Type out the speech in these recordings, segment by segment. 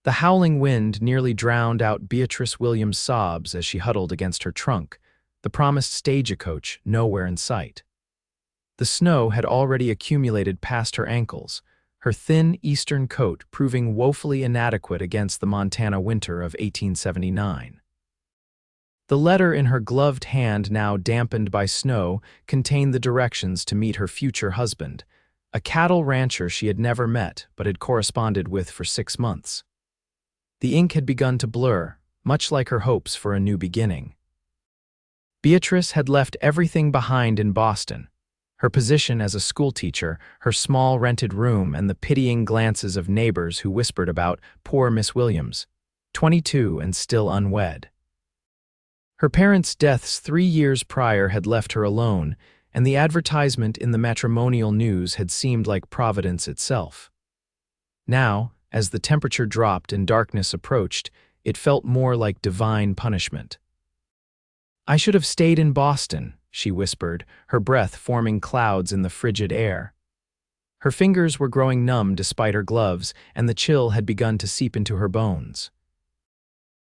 The howling wind nearly drowned out Beatrice Williams' sobs as she huddled against her trunk, the promised stagecoach nowhere in sight. The snow had already accumulated past her ankles, her thin eastern coat proving woefully inadequate against the Montana winter of 1879. The letter in her gloved hand, now dampened by snow, contained the directions to meet her future husband, a cattle rancher she had never met but had corresponded with for 6 months. The ink had begun to blur, much like her hopes for a new beginning. Beatrice had left everything behind in Boston. Her position as a schoolteacher, her small rented room, and the pitying glances of neighbors who whispered about poor Miss Williams, 22 and still unwed. Her parents' deaths 3 years prior had left her alone, and the advertisement in the matrimonial news had seemed like Providence itself. Now, as the temperature dropped and darkness approached, it felt more like divine punishment. "I should have stayed in Boston," she whispered, her breath forming clouds in the frigid air. Her fingers were growing numb despite her gloves, and the chill had begun to seep into her bones.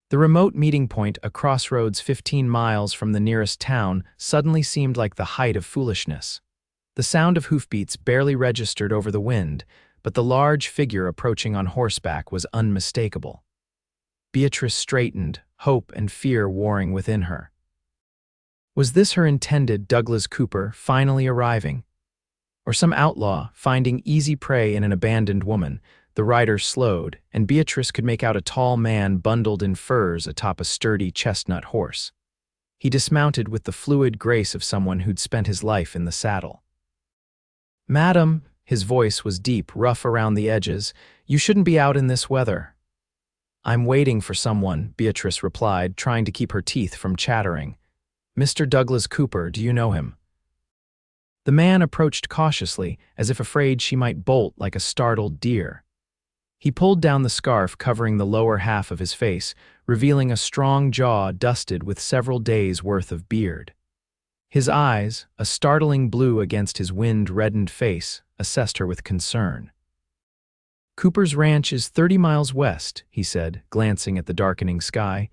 The remote meeting point, a crossroads 15 miles from the nearest town, suddenly seemed like the height of foolishness. The sound of hoofbeats barely registered over the wind, but the large figure approaching on horseback was unmistakable. Beatrice straightened, hope and fear warring within her. Was this her intended Douglas Cooper finally arriving? Or some outlaw finding easy prey in an abandoned woman? The rider slowed, and Beatrice could make out a tall man bundled in furs atop a sturdy chestnut horse. He dismounted with the fluid grace of someone who'd spent his life in the saddle. "Madam," his voice was deep, rough around the edges, "you shouldn't be out in this weather." "I'm waiting for someone," Beatrice replied, trying to keep her teeth from chattering. "Mr. Douglas Cooper, do you know him?" The man approached cautiously, as if afraid she might bolt like a startled deer. He pulled down the scarf covering the lower half of his face, revealing a strong jaw dusted with several days' worth of beard. His eyes, a startling blue against his wind-reddened face, assessed her with concern. "Cooper's ranch is 30 miles west," he said, glancing at the darkening sky.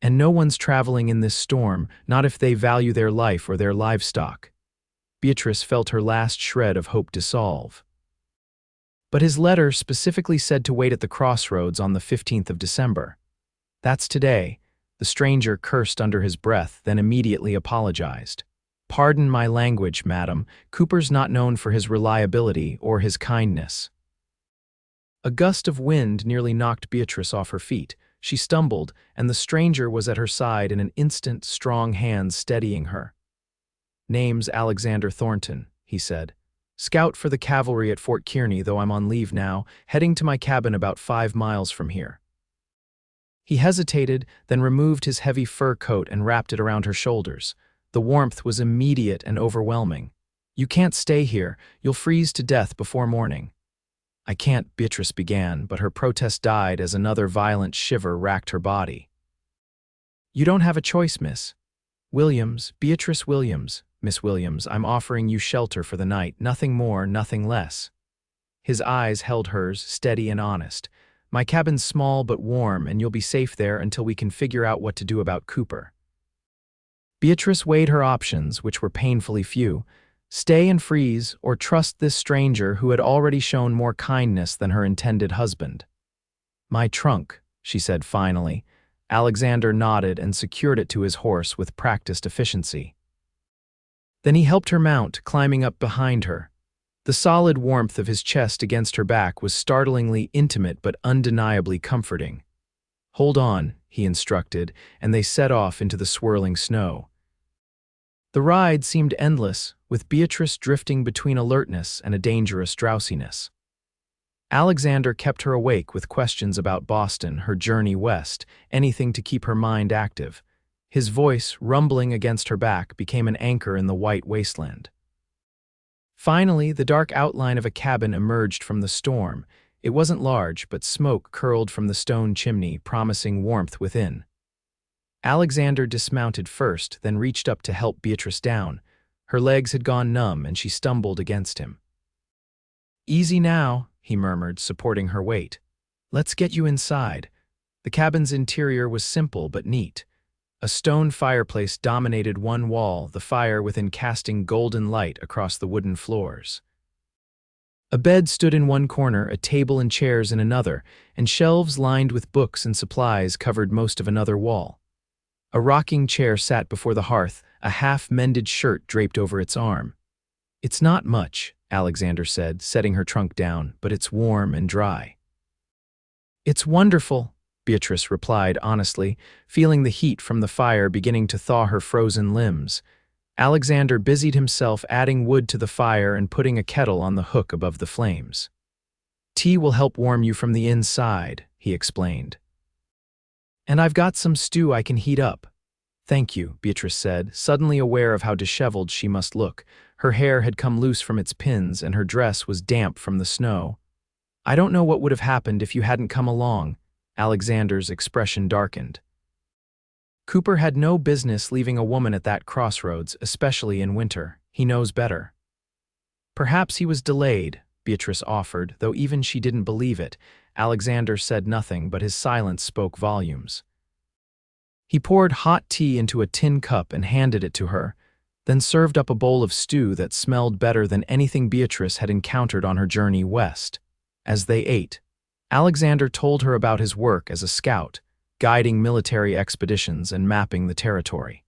"And no one's traveling in this storm, not if they value their life or their livestock." Beatrice felt her last shred of hope dissolve. But his letter specifically said to wait at the crossroads on the 15th of December. "That's today," the stranger cursed under his breath, then immediately apologized. "Pardon my language, madam. Cooper's not known for his reliability or his kindness." A gust of wind nearly knocked Beatrice off her feet. She stumbled, and the stranger was at her side in an instant, strong hands steadying her. "Name's Alexander Thornton," he said. "Scout for the cavalry at Fort Kearney, though I'm on leave now, heading to my cabin about 5 miles from here." He hesitated, then removed his heavy fur coat and wrapped it around her shoulders. The warmth was immediate and overwhelming. "You can't stay here. You'll freeze to death before morning." "I can't," Beatrice began, but her protest died as another violent shiver racked her body. "You don't have a choice, Miss Williams, Beatrice Williams. Miss Williams, I'm offering you shelter for the night, nothing more, nothing less." His eyes held hers, steady and honest. "My cabin's small but warm, and you'll be safe there until we can figure out what to do about Cooper." Beatrice weighed her options, which were painfully few. Stay and freeze, or trust this stranger who had already shown more kindness than her intended husband. "My trunk," she said finally. Alexander nodded and secured it to his horse with practiced efficiency. Then he helped her mount, climbing up behind her. The solid warmth of his chest against her back was startlingly intimate but undeniably comforting. "Hold on," he instructed, and they set off into the swirling snow. The ride seemed endless, with Beatrice drifting between alertness and a dangerous drowsiness. Alexander kept her awake with questions about Boston, her journey west, anything to keep her mind active. His voice, rumbling against her back, became an anchor in the white wasteland. Finally, the dark outline of a cabin emerged from the storm. It wasn't large, but smoke curled from the stone chimney, promising warmth within. Alexander dismounted first, then reached up to help Beatrice down. Her legs had gone numb, and she stumbled against him. "Easy now," he murmured, supporting her weight. Let's get you inside. The cabin's interior was simple but neat. A stone fireplace dominated one wall, the fire within casting golden light across the wooden floors. A bed stood in one corner, a table and chairs in another, and shelves lined with books and supplies covered most of another wall. A rocking chair sat before the hearth, a half-mended shirt draped over its arm. "It's not much," Alexander said, setting her trunk down, "but it's warm and dry." "It's wonderful," Beatrice replied honestly, feeling the heat from the fire beginning to thaw her frozen limbs. Alexander busied himself adding wood to the fire and putting a kettle on the hook above the flames. "Tea will help warm you from the inside," he explained. "And I've got some stew I can heat up." "Thank you," Beatrice said, suddenly aware of how disheveled she must look. Her hair had come loose from its pins and her dress was damp from the snow. "I don't know what would have happened if you hadn't come along." Alexander's expression darkened. Cooper had no business leaving a woman at that crossroads, especially in winter. He knows better. "Perhaps he was delayed," Beatrice offered, though even she didn't believe it. Alexander said nothing, but his silence spoke volumes. He poured hot tea into a tin cup and handed it to her, then served up a bowl of stew that smelled better than anything Beatrice had encountered on her journey west. As they ate, Alexander told her about his work as a scout, guiding military expeditions and mapping the territory.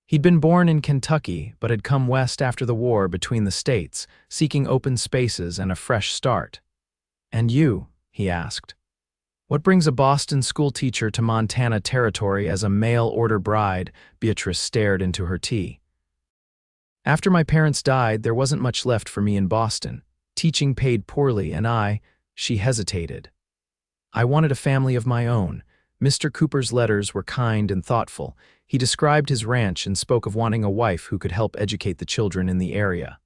He'd been born in Kentucky, but had come west after the war between the states, seeking open spaces and a fresh start. "And you?" he asked. "What brings a Boston schoolteacher to Montana territory as a mail-order bride?" Beatrice stared into her tea. "After my parents died, there wasn't much left for me in Boston. Teaching paid poorly, and she hesitated. "I wanted a family of my own." Mr. Cooper's letters were kind and thoughtful. He described his ranch and spoke of wanting a wife who could help educate the children in the area.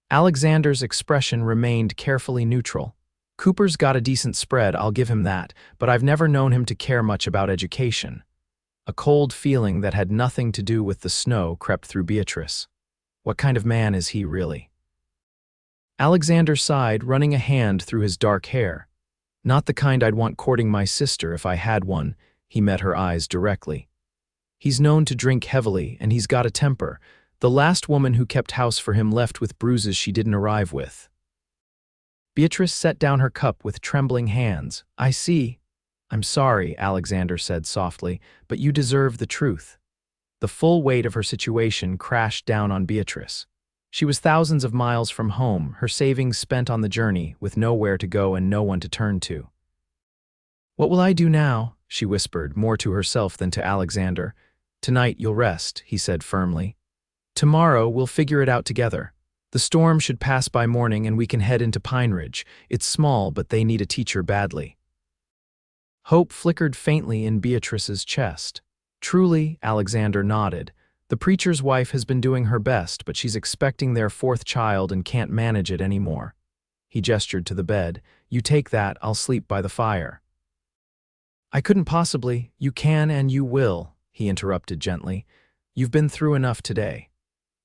Alexander's expression remained carefully neutral. "Cooper's got a decent spread, I'll give him that, but I've never known him to care much about education." A cold feeling that had nothing to do with the snow crept through Beatrice. What kind of man is he really? Alexander sighed, running a hand through his dark hair. "Not the kind I'd want courting my sister if I had one." He met her eyes directly. "He's known to drink heavily, and he's got a temper. The last woman who kept house for him left with bruises she didn't arrive with." Beatrice set down her cup with trembling hands. "I see." "I'm sorry," Alexander said softly, "but you deserve the truth." The full weight of her situation crashed down on Beatrice. She was thousands of miles from home, her savings spent on the journey, with nowhere to go and no one to turn to. "What will I do now?" she whispered, more to herself than to Alexander. "Tonight you'll rest," he said firmly. "Tomorrow we'll figure it out together. The storm should pass by morning and we can head into Pine Ridge. It's small, but they need a teacher badly." Hope flickered faintly in Beatrice's chest. "Truly," Alexander nodded. "The preacher's wife has been doing her best, but she's expecting their fourth child and can't manage it anymore." He gestured to the bed. "You take that, I'll sleep by the fire." "I couldn't possibly." "You can and you will," he interrupted gently. "You've been through enough today."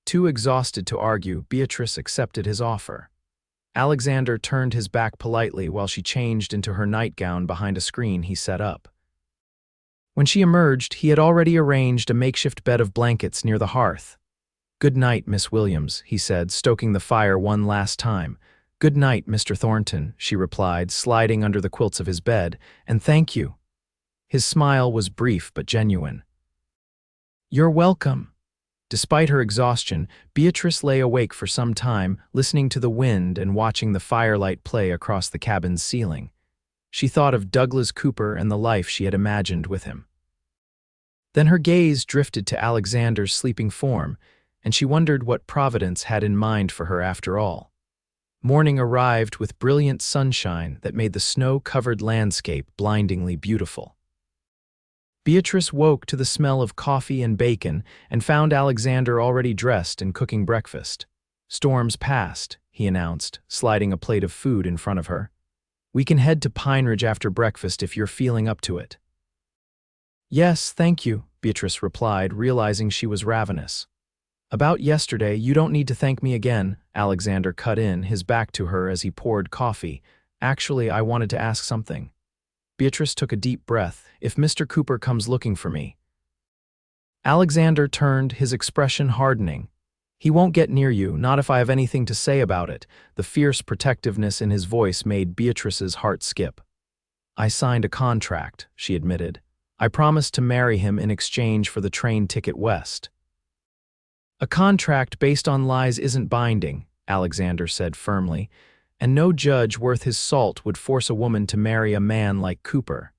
Too exhausted to argue, Beatrice accepted his offer. Alexander turned his back politely while she changed into her nightgown behind a screen he set up. When she emerged, he had already arranged a makeshift bed of blankets near the hearth. "Good night, Miss Williams," he said, stoking the fire one last time. "Good night, Mr. Thornton," she replied, sliding under the quilts of his bed, "and thank you." His smile was brief but genuine. "You're welcome." Despite her exhaustion, Beatrice lay awake for some time, listening to the wind and watching the firelight play across the cabin's ceiling. She thought of Douglas Cooper and the life she had imagined with him. Then her gaze drifted to Alexander's sleeping form, and she wondered what Providence had in mind for her after all. Morning arrived with brilliant sunshine that made the snow-covered landscape blindingly beautiful. Beatrice woke to the smell of coffee and bacon and found Alexander already dressed and cooking breakfast. "Storm's past," he announced, sliding a plate of food in front of her. "We can head to Pine Ridge after breakfast if you're feeling up to it." "Yes, thank you," Beatrice replied, realizing she was ravenous. "About yesterday, you don't need to thank me again," Alexander cut in, his back to her as he poured coffee. Actually, I wanted to ask something. Beatrice took a deep breath. If Mr. Cooper comes looking for me. Alexander turned, his expression hardening. He won't get near you, not if I have anything to say about it. The fierce protectiveness in his voice made Beatrice's heart skip. I signed a contract, she admitted. I promised to marry him in exchange for the train ticket west. A contract based on lies isn't binding, Alexander said firmly, and no judge worth his salt would force a woman to marry a man like Cooper.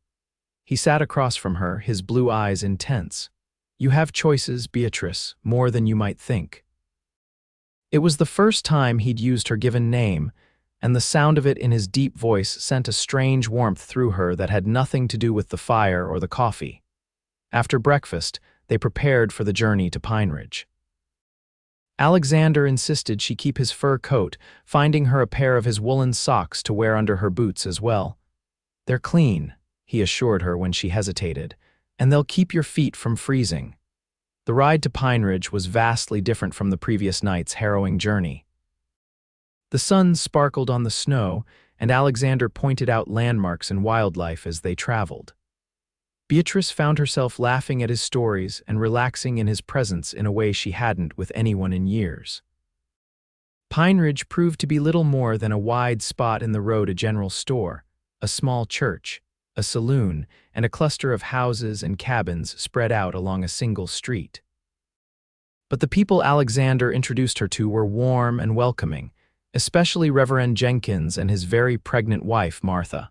He sat across from her, his blue eyes intense. You have choices, Beatrice, more than you might think. It was the first time he'd used her given name, and the sound of it in his deep voice sent a strange warmth through her that had nothing to do with the fire or the coffee. After breakfast, they prepared for the journey to Pine Ridge. Alexander insisted she keep his fur coat, finding her a pair of his woolen socks to wear under her boots as well. They're clean, he assured her when she hesitated, and they'll keep your feet from freezing. The ride to Pine Ridge was vastly different from the previous night's harrowing journey. The sun sparkled on the snow, and Alexander pointed out landmarks and wildlife as they traveled. Beatrice found herself laughing at his stories and relaxing in his presence in a way she hadn't with anyone in years. Pine Ridge proved to be little more than a wide spot in the road, a general store, a small church, a saloon, and a cluster of houses and cabins spread out along a single street. But the people Alexander introduced her to were warm and welcoming, especially Reverend Jenkins and his very pregnant wife, Martha.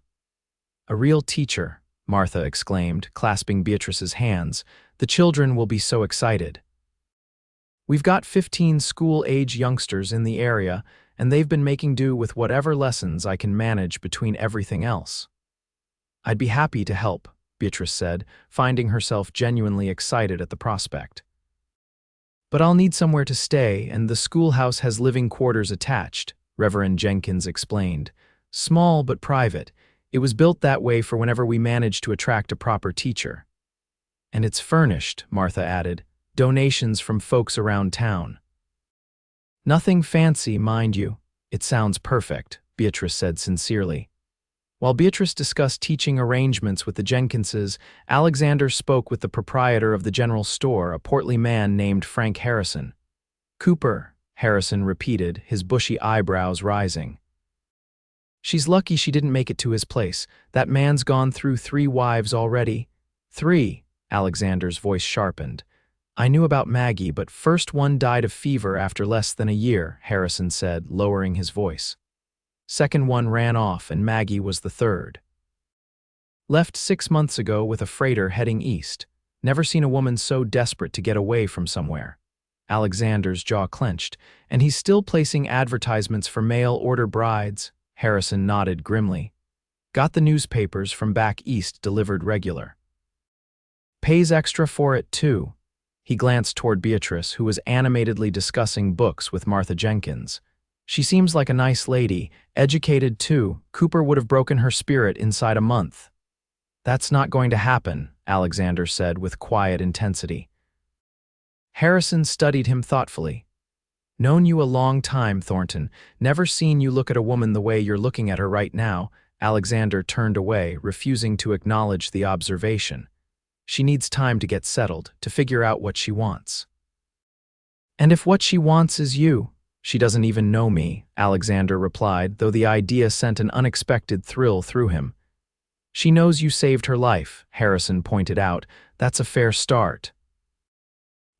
A real teacher, Martha exclaimed, clasping Beatrice's hands. The children will be so excited. We've got 15 school-age youngsters in the area, and they've been making do with whatever lessons I can manage between everything else. I'd be happy to help, Beatrice said, finding herself genuinely excited at the prospect. But I'll need somewhere to stay, and the schoolhouse has living quarters attached, Reverend Jenkins explained. Small but private. It was built that way for whenever we manage to attract a proper teacher. And it's furnished, Martha added, donations from folks around town. Nothing fancy, mind you. It sounds perfect, Beatrice said sincerely. While Beatrice discussed teaching arrangements with the Jenkinses, Alexander spoke with the proprietor of the general store, a portly man named Frank Harrison. Cooper, Harrison repeated, his bushy eyebrows rising. She's lucky she didn't make it to his place. That man's gone through 3 wives already. 3, Alexander's voice sharpened. I knew about Maggie, but first one died of fever after less than a year, Harrison said, lowering his voice. Second one ran off, and Maggie was the third. Left 6 months ago with a freighter heading east. Never seen a woman so desperate to get away from somewhere. Alexander's jaw clenched. And he's still placing advertisements for mail-order brides, Harrison nodded grimly. Got the newspapers from back east delivered regular. Pays extra for it, too. He glanced toward Beatrice, who was animatedly discussing books with Martha Jenkins. She seems like a nice lady, educated too. Cooper would have broken her spirit inside a month. That's not going to happen, Alexander said with quiet intensity. Harrison studied him thoughtfully. Known you a long time, Thornton. Never seen you look at a woman the way you're looking at her right now. Alexander turned away, refusing to acknowledge the observation. She needs time to get settled, to figure out what she wants. And if what she wants is you, she doesn't even know me, Alexander replied, though the idea sent an unexpected thrill through him. She knows you saved her life, Harrison pointed out. That's a fair start.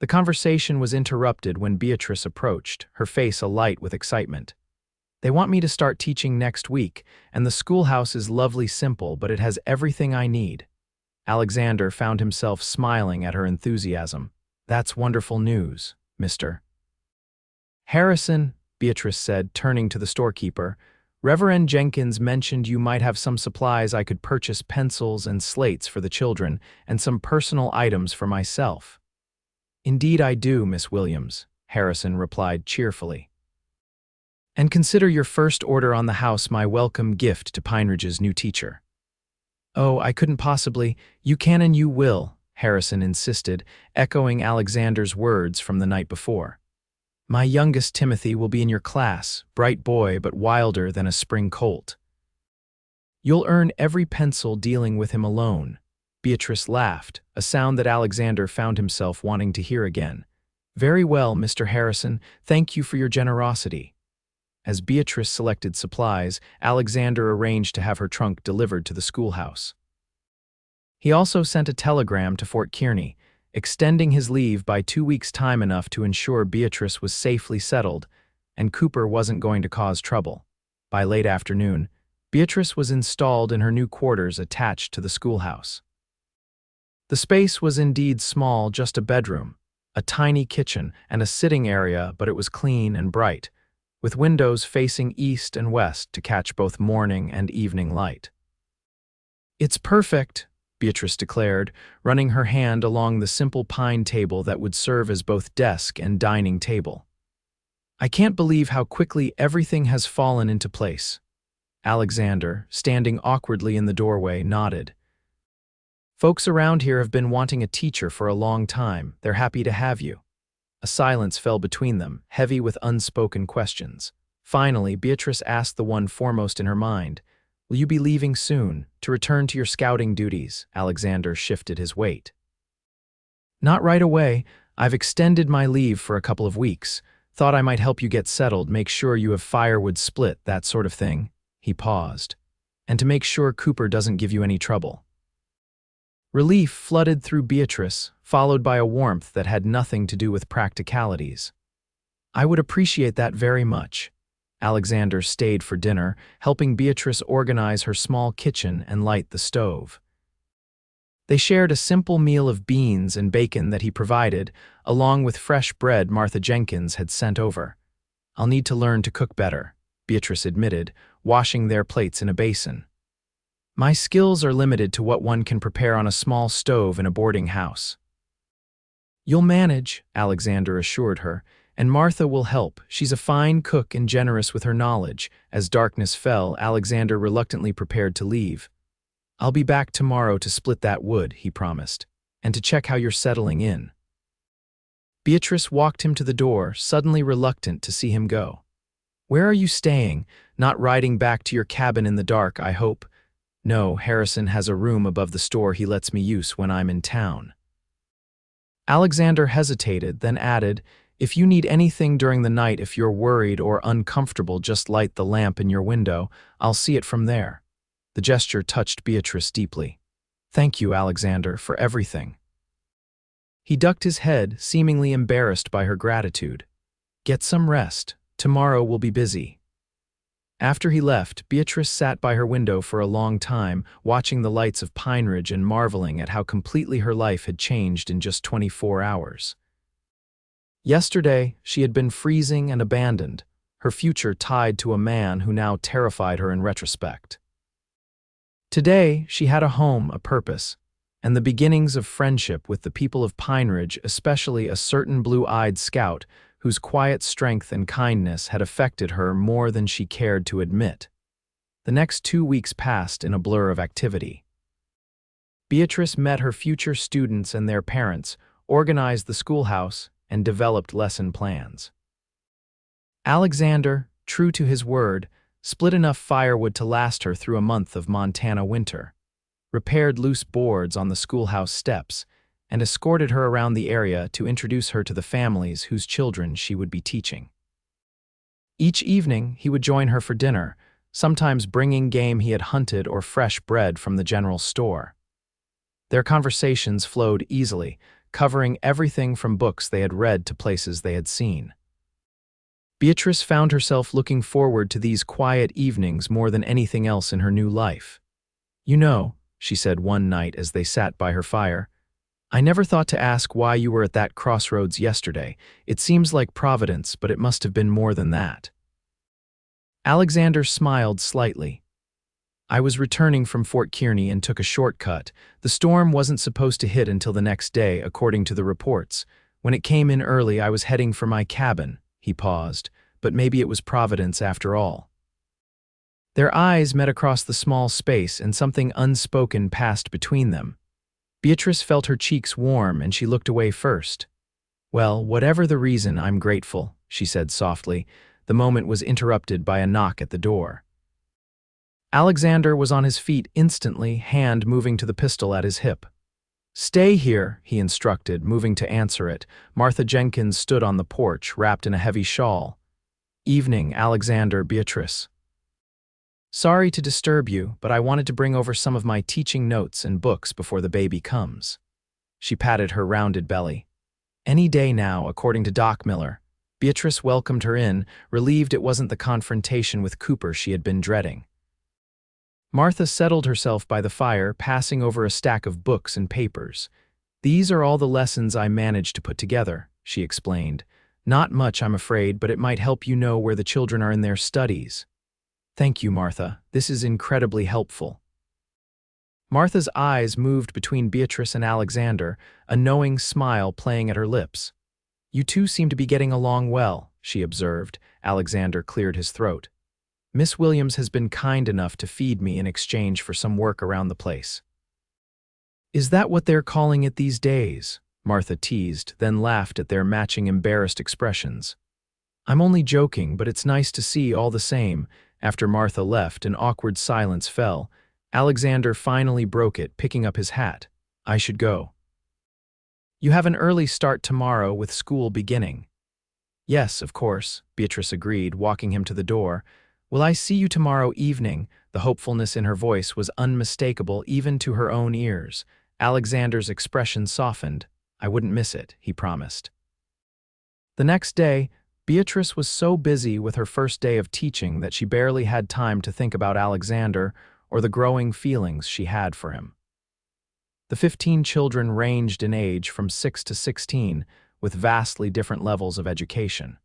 The conversation was interrupted when Beatrice approached, her face alight with excitement. They want me to start teaching next week, and the schoolhouse is lovely simple, but it has everything I need. Alexander found himself smiling at her enthusiasm. That's wonderful news, mister. Harrison, Beatrice said, turning to the storekeeper, Reverend Jenkins mentioned you might have some supplies I could purchase, pencils and slates for the children, and some personal items for myself. Indeed I do, Miss Williams, Harrison replied cheerfully. And consider your first order on the house my welcome gift to Pine Ridge's new teacher. Oh, I couldn't possibly. You can and you will, Harrison insisted, echoing Alexander's words from the night before. My youngest Timothy will be in your class, bright boy but wilder than a spring colt. You'll earn every pencil dealing with him alone. Beatrice laughed, a sound that Alexander found himself wanting to hear again. Very well, Mr. Harrison, thank you for your generosity. As Beatrice selected supplies, Alexander arranged to have her trunk delivered to the schoolhouse. He also sent a telegram to Fort Kearney, extending his leave by 2 weeks' time enough to ensure Beatrice was safely settled and Cooper wasn't going to cause trouble. By late afternoon, Beatrice was installed in her new quarters attached to the schoolhouse. The space was indeed small, just a bedroom, a tiny kitchen, and a sitting area, but it was clean and bright, with windows facing east and west to catch both morning and evening light. "It's perfect," Beatrice declared, running her hand along the simple pine table that would serve as both desk and dining table. "I can't believe how quickly everything has fallen into place." Alexander, standing awkwardly in the doorway, nodded. "Folks around here have been wanting a teacher for a long time. They're happy to have you." A silence fell between them, heavy with unspoken questions. Finally, Beatrice asked the one foremost in her mind, "Will you be leaving soon, to return to your scouting duties?" Alexander shifted his weight. "Not right away. I've extended my leave for a couple of weeks. Thought I might help you get settled, make sure you have firewood split, that sort of thing." He paused. "And to make sure Cooper doesn't give you any trouble." Relief flooded through Beatrice, followed by a warmth that had nothing to do with practicalities. "I would appreciate that very much." Alexander stayed for dinner, helping Beatrice organize her small kitchen and light the stove. They shared a simple meal of beans and bacon that he provided, along with fresh bread Martha Jenkins had sent over. "I'll need to learn to cook better," Beatrice admitted, washing their plates in a basin. "My skills are limited to what one can prepare on a small stove in a boarding house." "You'll manage," Alexander assured her, "and Martha will help. She's a fine cook and generous with her knowledge." As darkness fell, Alexander reluctantly prepared to leave. "I'll be back tomorrow to split that wood," he promised, "and to check how you're settling in." Beatrice walked him to the door, suddenly reluctant to see him go. "Where are you staying? Not riding back to your cabin in the dark, I hope?" "No, Harrison has a room above the store he lets me use when I'm in town." Alexander hesitated, then added, "If you need anything during the night, if you're worried or uncomfortable, just light the lamp in your window. I'll see it from there." The gesture touched Beatrice deeply. "Thank you, Alexander, for everything." He ducked his head, seemingly embarrassed by her gratitude. "Get some rest. Tomorrow will be busy." After he left, Beatrice sat by her window for a long time, watching the lights of Pine Ridge and marveling at how completely her life had changed in just 24 hours. Yesterday, she had been freezing and abandoned, her future tied to a man who now terrified her in retrospect. Today, she had a home, a purpose, and the beginnings of friendship with the people of Pine Ridge, especially a certain blue-eyed scout whose quiet strength and kindness had affected her more than she cared to admit. The next 2 weeks passed in a blur of activity. Beatrice met her future students and their parents, organized the schoolhouse, and developed lesson plans. Alexander, true to his word, split enough firewood to last her through a month of Montana winter, repaired loose boards on the schoolhouse steps, and escorted her around the area to introduce her to the families whose children she would be teaching. Each evening, he would join her for dinner, sometimes bringing game he had hunted or fresh bread from the general store. Their conversations flowed easily, covering everything from books they had read to places they had seen. Beatrice found herself looking forward to these quiet evenings more than anything else in her new life. "You know," she said one night as they sat by her fire, "I never thought to ask why you were at that crossroads yesterday. It seems like providence, but it must have been more than that." Alexander smiled slightly. "I was returning from Fort Kearney and took a shortcut. The storm wasn't supposed to hit until the next day, according to the reports. When it came in early, I was heading for my cabin." He paused, "But maybe it was providence after all." Their eyes met across the small space and something unspoken passed between them. Beatrice felt her cheeks warm and she looked away first. "Well, whatever the reason, I'm grateful," she said softly. The moment was interrupted by a knock at the door. Alexander was on his feet instantly, hand moving to the pistol at his hip. "Stay here," he instructed, moving to answer it. Martha Jenkins stood on the porch, wrapped in a heavy shawl. "Evening, Alexander, Beatrice. Sorry to disturb you, but I wanted to bring over some of my teaching notes and books before the baby comes." She patted her rounded belly. Any day now, according to Doc Miller. Beatrice welcomed her in, relieved it wasn't the confrontation with Cooper she had been dreading. Martha settled herself by the fire, passing over a stack of books and papers. "These are all the lessons I managed to put together," she explained. "Not much, I'm afraid, but it might help you know where the children are in their studies." "Thank you, Martha. This is incredibly helpful." Martha's eyes moved between Beatrice and Alexander, a knowing smile playing at her lips. "You two seem to be getting along well," she observed. Alexander cleared his throat. "Miss Williams has been kind enough to feed me in exchange for some work around the place." "Is that what they're calling it these days?" Martha teased, then laughed at their matching embarrassed expressions. "I'm only joking, but it's nice to see all the same." After Martha left, an awkward silence fell. Alexander finally broke it, picking up his hat. "I should go." "You have an early start tomorrow with school beginning." "Yes, of course," Beatrice agreed, walking him to the door. "Will I see you tomorrow evening?" The hopefulness in her voice was unmistakable even to her own ears. Alexander's expression softened. "I wouldn't miss it," he promised. The next day, Beatrice was so busy with her first day of teaching that she barely had time to think about Alexander or the growing feelings she had for him. The 15 children ranged in age from 6 to 16, with vastly different levels of education.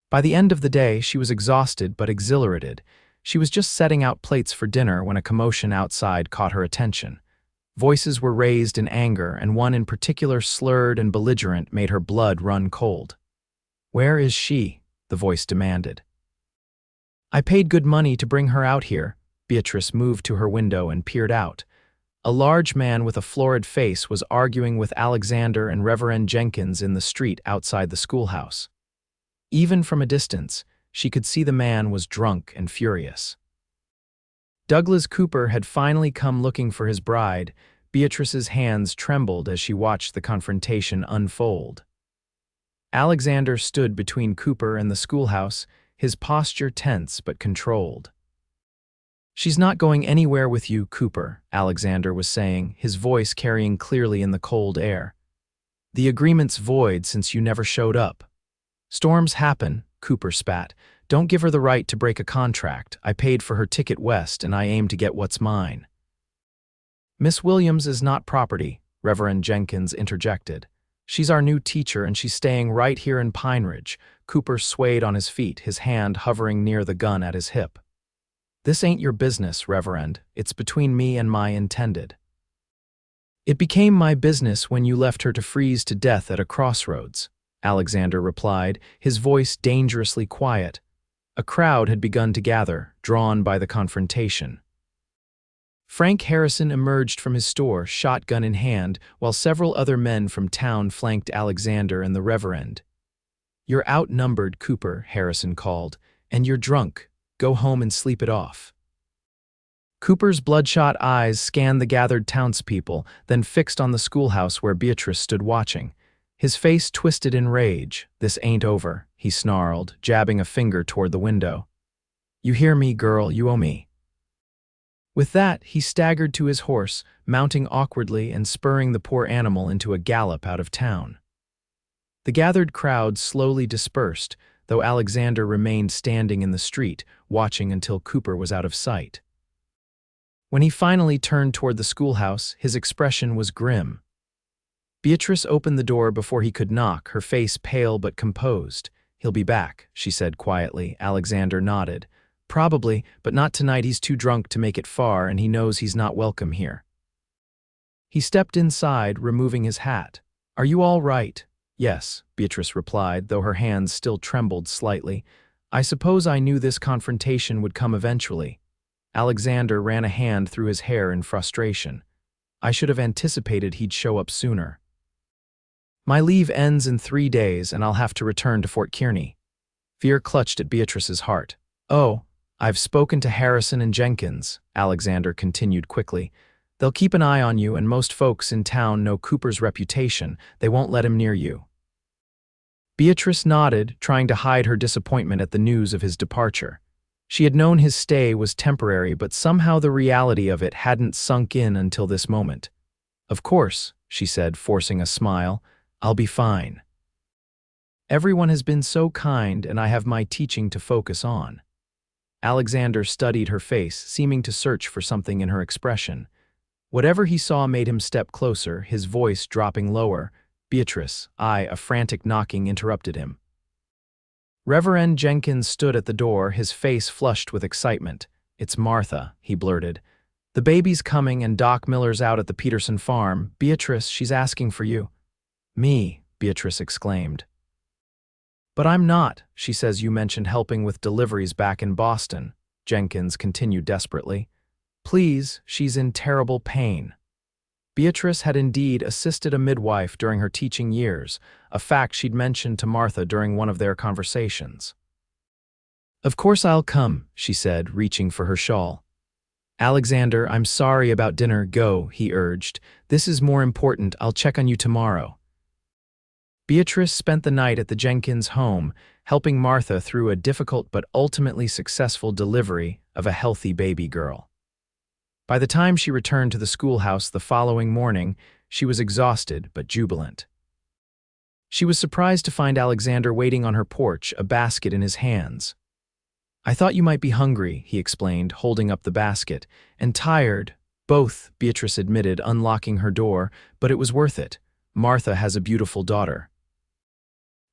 By the end of the day, she was exhausted but exhilarated. She was just setting out plates for dinner when a commotion outside caught her attention. Voices were raised in anger, and one in particular, slurred and belligerent, made her blood run cold. "Where is she?" the voice demanded. "I paid good money to bring her out here." Beatrice moved to her window and peered out. A large man with a florid face was arguing with Alexander and Reverend Jenkins in the street outside the schoolhouse. Even from a distance, she could see the man was drunk and furious. Douglas Cooper had finally come looking for his bride. Beatrice's hands trembled as she watched the confrontation unfold. Alexander stood between Cooper and the schoolhouse, his posture tense but controlled. "She's not going anywhere with you, Cooper," Alexander was saying, his voice carrying clearly in the cold air. "The agreement's void since you never showed up." "Storms happen," Cooper spat. "Don't give her the right to break a contract. I paid for her ticket west, and I aim to get what's mine." "Miss Williams is not property," Reverend Jenkins interjected. "She's our new teacher, and she's staying right here in Pine Ridge." Cooper swayed on his feet, his hand hovering near the gun at his hip. "This ain't your business, Reverend. It's between me and my intended." "It became my business when you left her to freeze to death at a crossroads," Alexander replied, his voice dangerously quiet. A crowd had begun to gather, drawn by the confrontation. Frank Harrison emerged from his store, shotgun in hand, while several other men from town flanked Alexander and the Reverend. "You're outnumbered, Cooper," Harrison called, "and you're drunk. Go home and sleep it off." Cooper's bloodshot eyes scanned the gathered townspeople, then fixed on the schoolhouse where Beatrice stood watching. His face twisted in rage. "This ain't over," he snarled, jabbing a finger toward the window. "You hear me, girl, you owe me." With that, he staggered to his horse, mounting awkwardly and spurring the poor animal into a gallop out of town. The gathered crowd slowly dispersed, though Alexander remained standing in the street, watching until Cooper was out of sight. When he finally turned toward the schoolhouse, his expression was grim. Beatrice opened the door before he could knock, her face pale but composed. "He'll be back," she said quietly. Alexander nodded. "Probably, but not tonight. He's too drunk to make it far, and he knows he's not welcome here." He stepped inside, removing his hat. "Are you all right?" "Yes," Beatrice replied, though her hands still trembled slightly. "I suppose I knew this confrontation would come eventually." Alexander ran a hand through his hair in frustration. "I should have anticipated he'd show up sooner. My leave ends in 3 days, and I'll have to return to Fort Kearney." Fear clutched at Beatrice's heart. "Oh, I've spoken to Harrison and Jenkins, Alexander continued quickly. They'll keep an eye on you, and most folks in town know Cooper's reputation. They won't let him near you. Beatrice nodded, trying to hide her disappointment at the news of his departure. She had known his stay was temporary, but somehow the reality of it hadn't sunk in until this moment. Of course, she said, forcing a smile. I'll be fine. Everyone has been so kind, and I have my teaching to focus on. Alexander studied her face, seeming to search for something in her expression. Whatever he saw made him step closer, his voice dropping lower. Beatrice, a frantic knocking interrupted him. Reverend Jenkins stood at the door, his face flushed with excitement. It's Martha, he blurted. The baby's coming and Doc Miller's out at the Peterson farm. Beatrice, she's asking for you. Me, Beatrice exclaimed. But I'm not. She says you mentioned helping with deliveries back in Boston, Jenkins continued desperately. Please, she's in terrible pain. Beatrice had indeed assisted a midwife during her teaching years, a fact she'd mentioned to Martha during one of their conversations. Of course I'll come, she said, reaching for her shawl. Alexander, I'm sorry about dinner. Go, he urged. This is more important. I'll check on you tomorrow. Beatrice spent the night at the Jenkins home, helping Martha through a difficult but ultimately successful delivery of a healthy baby girl. By the time she returned to the schoolhouse the following morning, she was exhausted but jubilant. She was surprised to find Alexander waiting on her porch, a basket in his hands. I thought you might be hungry, he explained, holding up the basket, and tired. Both, Beatrice admitted, unlocking her door, but it was worth it. Martha has a beautiful daughter.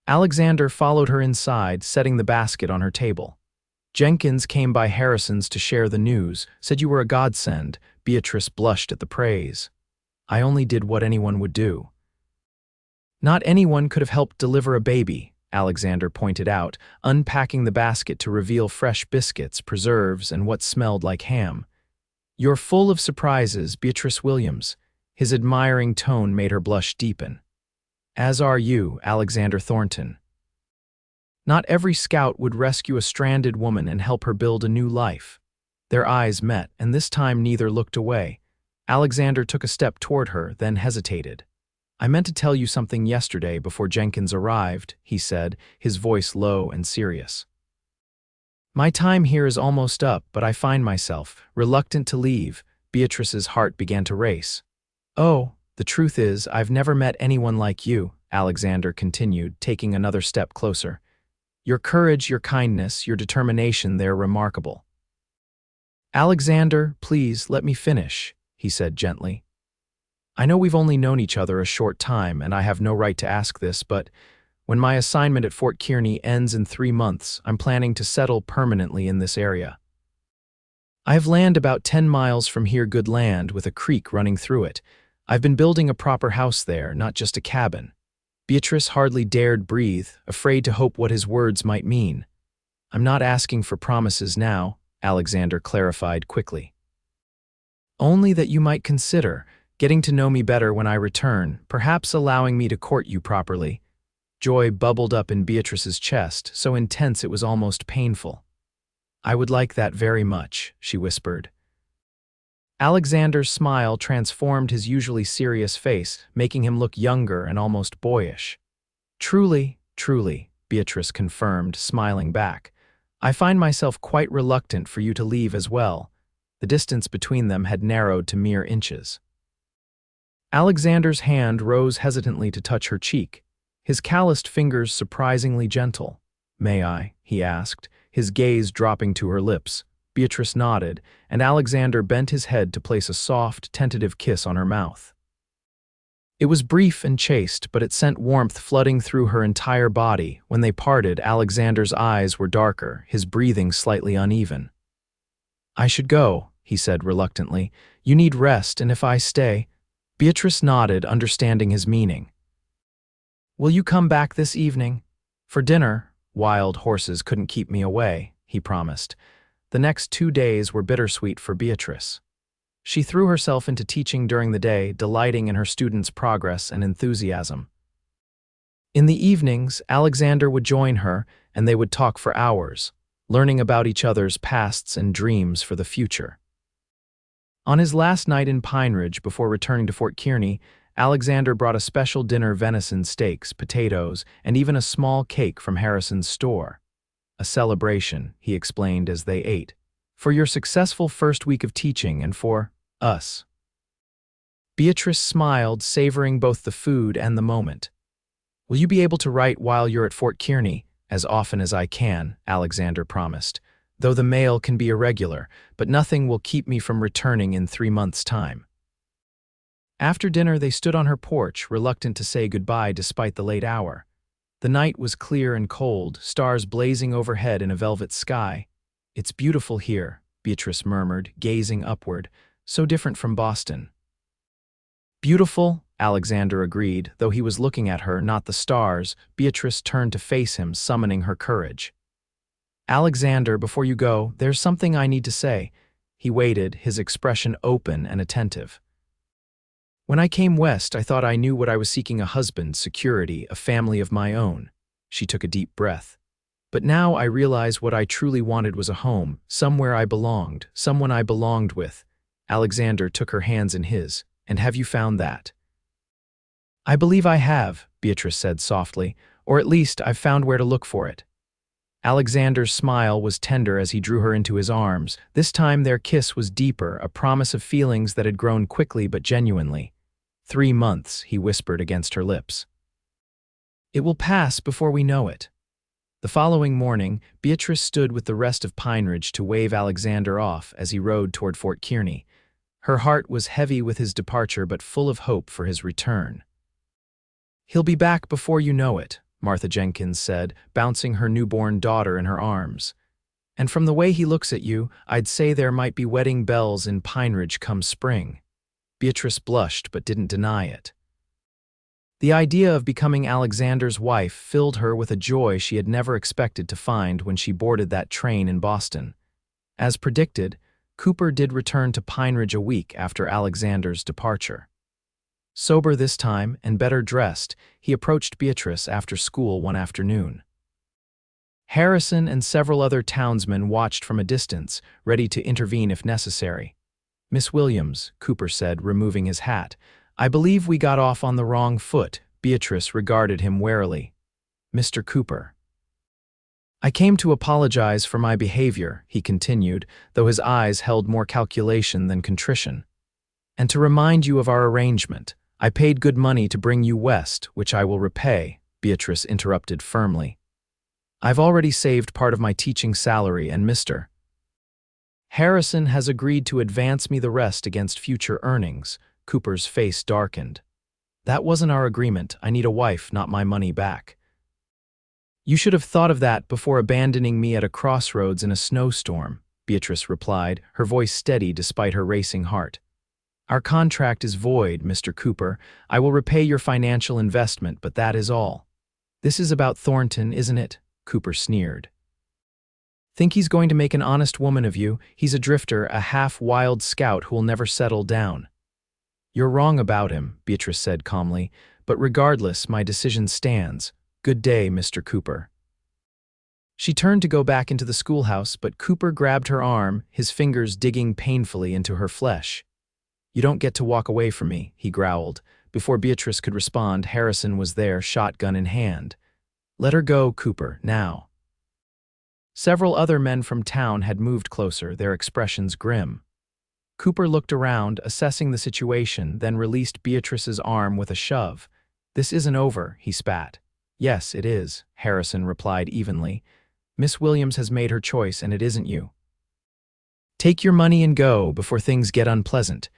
Alexander followed her inside, setting the basket on her table. Jenkins came by Harrison's to share the news, said you were a godsend. Beatrice blushed at the praise. I only did what anyone would do. Not anyone could have helped deliver a baby, Alexander pointed out, unpacking the basket to reveal fresh biscuits, preserves, and what smelled like ham. You're full of surprises, Beatrice Williams. His admiring tone made her blush deepen. As are you, Alexander Thornton. Not every scout would rescue a stranded woman and help her build a new life. Their eyes met, and this time neither looked away. Alexander took a step toward her, then hesitated. I meant to tell you something yesterday before Jenkins arrived, he said, his voice low and serious. My time here is almost up, but I find myself reluctant to leave. Beatrice's heart began to race. Oh, the truth is, I've never met anyone like you, Alexander continued, taking another step closer. Your courage, your kindness, your determination, they're remarkable. Alexander, please, let me finish, he said gently. I know we've only known each other a short time, and I have no right to ask this, but when my assignment at Fort Kearney ends in 3 months, I'm planning to settle permanently in this area. I have land about 10 miles from here, good land, with a creek running through it. I've been building a proper house there, not just a cabin. Beatrice hardly dared breathe, afraid to hope what his words might mean. I'm not asking for promises now, Alexander clarified quickly. Only that you might consider getting to know me better when I return, perhaps allowing me to court you properly. Joy bubbled up in Beatrice's chest, so intense it was almost painful. I would like that very much, she whispered. Alexander's smile transformed his usually serious face, making him look younger and almost boyish. Truly, truly, Beatrice confirmed, smiling back. I find myself quite reluctant for you to leave as well. The distance between them had narrowed to mere inches. Alexander's hand rose hesitantly to touch her cheek, his calloused fingers surprisingly gentle. May I? He asked, his gaze dropping to her lips. Beatrice nodded, and Alexander bent his head to place a soft, tentative kiss on her mouth. It was brief and chaste, but it sent warmth flooding through her entire body. When they parted, Alexander's eyes were darker, his breathing slightly uneven. I should go, he said reluctantly. You need rest, and if I stay... Beatrice nodded, understanding his meaning. Will you come back this evening? For dinner? Wild horses couldn't keep me away, he promised. The next 2 days were bittersweet for Beatrice. She threw herself into teaching during the day, delighting in her students' progress and enthusiasm. In the evenings, Alexander would join her, and they would talk for hours. learning about each other's pasts and dreams for the future. On his last night in Pine Ridge before returning to Fort Kearny, Alexander brought a special dinner: venison steaks, potatoes, and even a small cake from Harrison's store. A celebration, he explained as they ate. For your successful first week of teaching and for us. Beatrice smiled, savoring both the food and the moment. Will you be able to write while you're at Fort Kearny? As often as I can, Alexander promised. Though the mail can be irregular, but nothing will keep me from returning in 3 months' time. After dinner, they stood on her porch, reluctant to say goodbye despite the late hour. The night was clear and cold, stars blazing overhead in a velvet sky. It's beautiful here, Beatrice murmured, gazing upward, so different from Boston. Beautiful, Alexander agreed, though he was looking at her, not the stars. Beatrice turned to face him, summoning her courage. Alexander, before you go, there's something I need to say. He waited, his expression open and attentive. When I came west, I thought I knew what I was seeking: a husband, security, a family of my own. She took a deep breath. But now I realize what I truly wanted was a home, somewhere I belonged, someone I belonged with. Alexander took her hands in his. And have you found that? I believe I have, Beatrice said softly, or at least I've found where to look for it. Alexander's smile was tender as he drew her into his arms. This time their kiss was deeper, a promise of feelings that had grown quickly but genuinely. 3 months, he whispered against her lips. It will pass before we know it. The following morning, Beatrice stood with the rest of Pine Ridge to wave Alexander off as he rode toward Fort Kearny. Her heart was heavy with his departure but full of hope for his return. He'll be back before you know it, Martha Jenkins said, bouncing her newborn daughter in her arms. And from the way he looks at you, I'd say there might be wedding bells in Pine Ridge come spring. Beatrice blushed but didn't deny it. The idea of becoming Alexander's wife filled her with a joy she had never expected to find when she boarded that train in Boston. As predicted, Cooper did return to Pine Ridge a week after Alexander's departure. Sober this time and better dressed, he approached Beatrice after school one afternoon. Harrison and several other townsmen watched from a distance, ready to intervene if necessary. Miss Williams, Cooper said, removing his hat, I believe we got off on the wrong foot. Beatrice regarded him warily. Mr. Cooper. I came to apologize for my behavior, he continued, though his eyes held more calculation than contrition. And to remind you of our arrangement. I paid good money to bring you west, which I will repay, Beatrice interrupted firmly. I've already saved part of my teaching salary, and Mr. Harrison has agreed to advance me the rest against future earnings. Cooper's face darkened. That wasn't our agreement. I need a wife, not my money back. You should have thought of that before abandoning me at a crossroads in a snowstorm, Beatrice replied, her voice steady despite her racing heart. Our contract is void, Mr. Cooper. I will repay your financial investment, but that is all. This is about Thornton, isn't it? Cooper sneered. Think he's going to make an honest woman of you? He's a drifter, a half-wild scout who'll never settle down. You're wrong about him, Beatrice said calmly, but regardless, my decision stands. Good day, Mr. Cooper. She turned to go back into the schoolhouse, but Cooper grabbed her arm, his fingers digging painfully into her flesh. You don't get to walk away from me, he growled. Before Beatrice could respond, Harrison was there, shotgun in hand. Let her go, Cooper, now. Several other men from town had moved closer, their expressions grim. Cooper looked around, assessing the situation, then released Beatrice's arm with a shove. This isn't over, he spat. Yes, it is, Harrison replied evenly. Miss Williams has made her choice, and it isn't you. Take your money and go before things get unpleasant.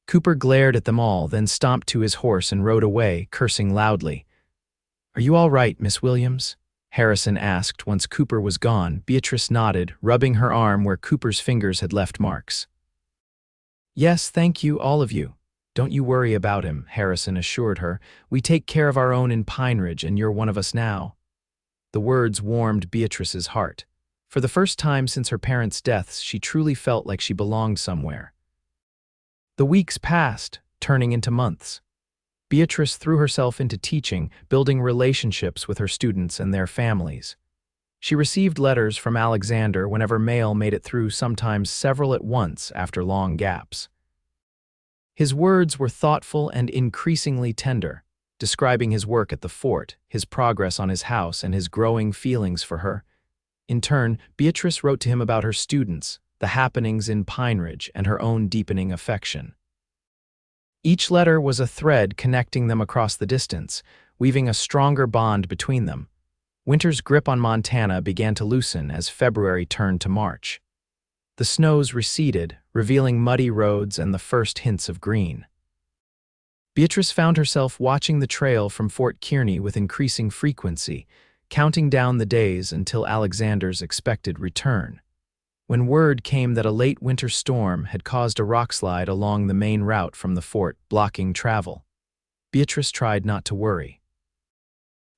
Cooper glared at them all, then stomped to his horse and rode away, cursing loudly. Are you all right, Miss Williams? Harrison asked once Cooper was gone. Beatrice nodded, rubbing her arm where Cooper's fingers had left marks. Yes, thank you, all of you. Don't you worry about him, Harrison assured her. We take care of our own in Pine Ridge, and you're one of us now. The words warmed Beatrice's heart. For the first time since her parents' deaths, she truly felt like she belonged somewhere. The weeks passed, turning into months. Beatrice threw herself into teaching, building relationships with her students and their families. She received letters from Alexander whenever mail made it through, sometimes several at once after long gaps. His words were thoughtful and increasingly tender, describing his work at the fort, his progress on his house, and his growing feelings for her. In turn, Beatrice wrote to him about her students, the happenings in Pine Ridge, and her own deepening affection. Each letter was a thread connecting them across the distance, weaving a stronger bond between them. Winter's grip on Montana began to loosen as February turned to March. The snows receded, revealing muddy roads and the first hints of green. Beatrice found herself watching the trail from Fort Kearny with increasing frequency, counting down the days until Alexander's expected return. When word came that a late winter storm had caused a rockslide along the main route from the fort, blocking travel, Beatrice tried not to worry.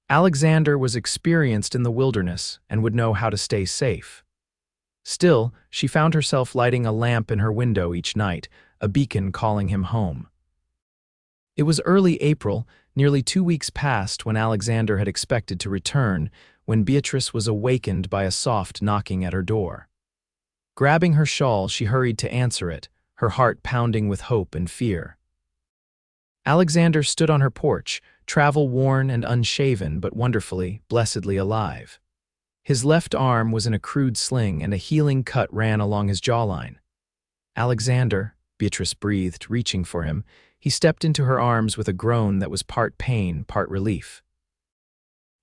Alexander was experienced in the wilderness and would know how to stay safe. Still, she found herself lighting a lamp in her window each night, a beacon calling him home. It was early April, nearly 2 weeks past when Alexander had expected to return, when Beatrice was awakened by a soft knocking at her door. Grabbing her shawl, she hurried to answer it, her heart pounding with hope and fear. Alexander stood on her porch, travel-worn and unshaven, but wonderfully, blessedly alive. His left arm was in a crude sling, and a healing cut ran along his jawline. "Alexander," Beatrice breathed, reaching for him. He stepped into her arms with a groan that was part pain, part relief.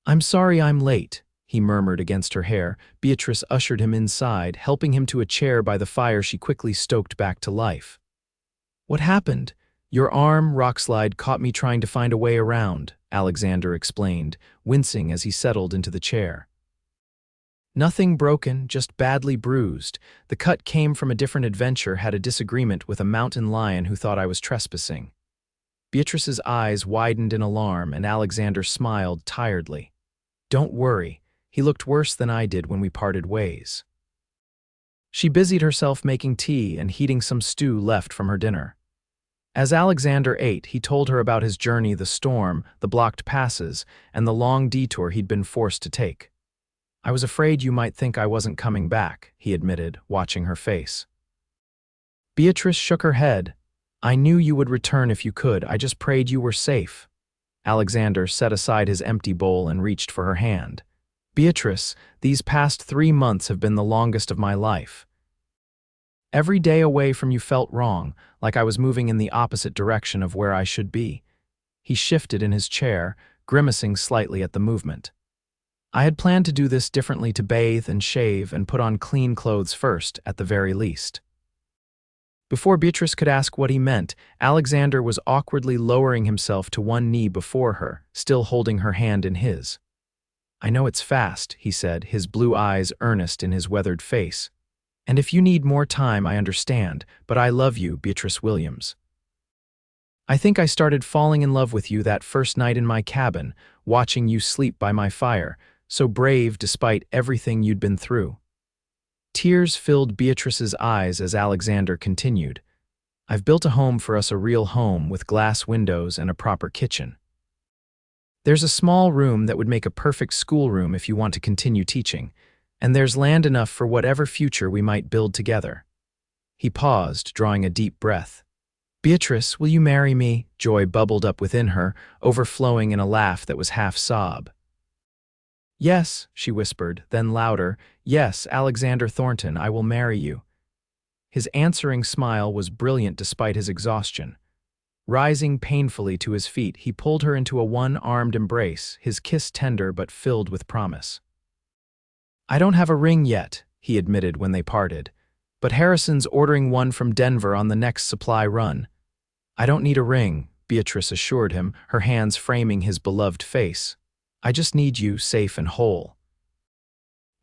"I'm sorry I'm late," he murmured against her hair. Beatrice ushered him inside, helping him to a chair by the fire she quickly stoked back to life. "What happened? Your arm rockslide caught me trying to find a way around," Alexander explained, wincing as he settled into the chair. "Nothing broken, just badly bruised. The cut came from a different adventure, had a disagreement with a mountain lion who thought I was trespassing." Beatrice's eyes widened in alarm, and Alexander smiled tiredly. "Don't worry. He looked worse than I did when we parted ways." She busied herself making tea and heating some stew left from her dinner. As Alexander ate, he told her about his journey, the storm, the blocked passes, and the long detour he'd been forced to take. "I was afraid you might think I wasn't coming back," he admitted, watching her face. Beatrice shook her head. "I knew you would return if you could. I just prayed you were safe." Alexander set aside his empty bowl and reached for her hand. "Beatrice, these past 3 months have been the longest of my life. Every day away from you felt wrong, like I was moving in the opposite direction of where I should be." He shifted in his chair, grimacing slightly at the movement. "I had planned to do this differently, to bathe and shave and put on clean clothes first, at the very least." Before Beatrice could ask what he meant, Alexander was awkwardly lowering himself to one knee before her, still holding her hand in his. "I know it's fast," he said, his blue eyes earnest in his weathered face. "And if you need more time, I understand, but I love you, Beatrice Williams. I think I started falling in love with you that first night in my cabin, watching you sleep by my fire, so brave despite everything you'd been through." Tears filled Beatrice's eyes as Alexander continued. "I've built a home for us, a real home with glass windows and a proper kitchen. There's a small room that would make a perfect schoolroom if you want to continue teaching, and there's land enough for whatever future we might build together." He paused, drawing a deep breath. "Beatrice, will you marry me?" Joy bubbled up within her, overflowing in a laugh that was half sob. "Yes," she whispered, then louder, "Yes, Alexander Thornton, I will marry you." His answering smile was brilliant despite his exhaustion. Rising painfully to his feet, he pulled her into a one-armed embrace, his kiss tender but filled with promise. "I don't have a ring yet," he admitted when they parted, "but Harrison's ordering one from Denver on the next supply run." "I don't need a ring," Beatrice assured him, her hands framing his beloved face. "I just need you safe and whole."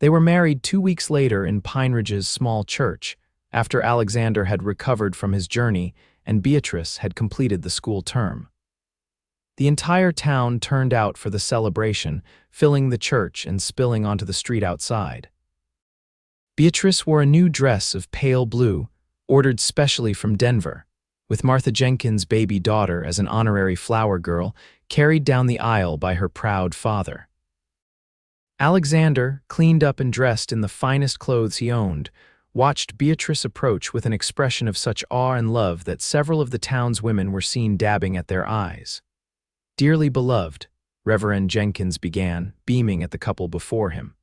They were married 2 weeks later in Pine Ridge's small church, after Alexander had recovered from his journey and Beatrice had completed the school term. The entire town turned out for the celebration, filling the church and spilling onto the street outside. Beatrice wore a new dress of pale blue, ordered specially from Denver, with Martha Jenkins' baby daughter as an honorary flower girl, carried down the aisle by her proud father. Alexander, cleaned up and dressed in the finest clothes he owned, watched Beatrice approach with an expression of such awe and love that several of the town's women were seen dabbing at their eyes. "Dearly beloved," Reverend Jenkins began, beaming at the couple before him.